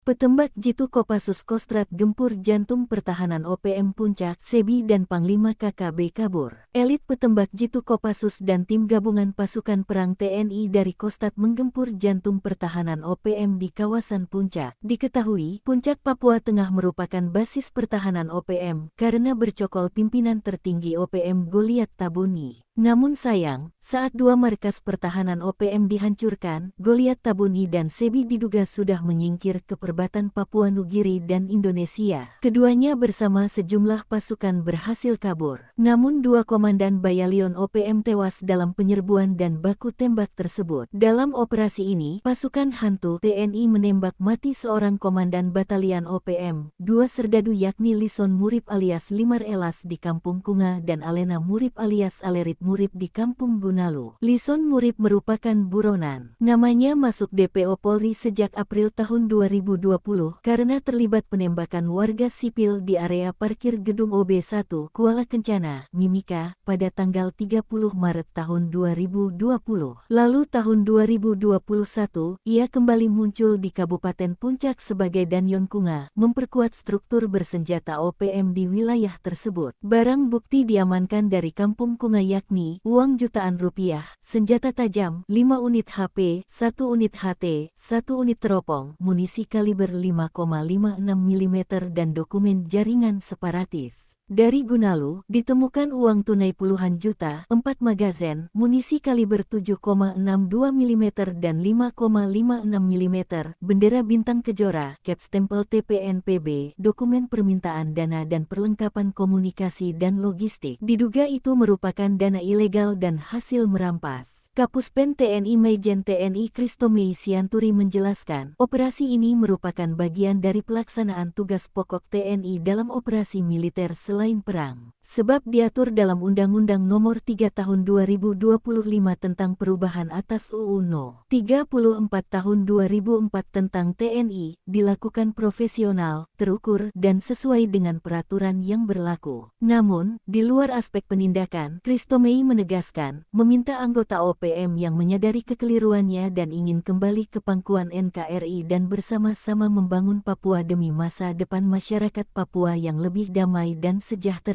Petembak Jitu Kopassus Kostrad gempur jantung pertahanan OPM Puncak, Sebi dan Panglima KKB kabur. Elit petembak Jitu Kopassus dan tim gabungan pasukan perang TNI dari Kostrad menggempur jantung pertahanan OPM di kawasan Puncak. Diketahui, Puncak Papua Tengah merupakan basis pertahanan OPM karena bercokol pimpinan tertinggi OPM Goliat Tabuni. Namun sayang, saat dua markas pertahanan OPM dihancurkan, Goliat Tabuni dan Sebi diduga sudah menyingkir ke perbatasan Papua Nugiri dan Indonesia. Keduanya bersama sejumlah pasukan berhasil kabur. Namun dua komandan Bayalion OPM tewas dalam penyerbuan dan baku tembak tersebut. Dalam operasi ini, pasukan hantu TNI menembak mati seorang komandan batalion OPM, dua serdadu yakni Lison Murib alias Limar Elas di Kampung Kunga dan Alena Murib alias Alerit Murib di Kampung Gunalu. Lison Murib merupakan buronan. Namanya masuk DPO Polri sejak April tahun 2020 karena terlibat penembakan warga sipil di area parkir gedung OB1 Kuala Kencana, Mimika, pada tanggal 30 Maret tahun 2020. Lalu tahun 2021, ia kembali muncul di Kabupaten Puncak sebagai Danyon Kunga, memperkuat struktur bersenjata OPM di wilayah tersebut. Barang bukti diamankan dari Kampung Kunga yakni uang jutaan rupiah, senjata tajam, 5 unit HP, 1 unit HT, 1 unit teropong, munisi kaliber 5,56 mm dan dokumen jaringan separatis. Dari Gunalu, ditemukan uang tunai puluhan juta, 4 magazen, munisi kaliber 7,62 mm dan 5,56 mm, bendera bintang kejora, caps stempel TPNPB, dokumen permintaan dana dan perlengkapan komunikasi dan logistik. Diduga itu merupakan dana ilegal dan hasil merampas. Kapuspen TNI Majen TNI Kristomei Sianturi menjelaskan, operasi ini merupakan bagian dari pelaksanaan tugas pokok TNI dalam operasi militer selain perang. Sebab diatur dalam Undang-Undang Nomor 3 Tahun 2025 tentang perubahan atas UU No. 34 Tahun 2004 tentang TNI, dilakukan profesional, terukur, dan sesuai dengan peraturan yang berlaku. Namun, di luar aspek penindakan, Kristomei menegaskan, meminta anggota OPM yang menyadari kekeliruannya dan ingin kembali ke pangkuan NKRI dan bersama-sama membangun Papua demi masa depan masyarakat Papua yang lebih damai dan sejahtera.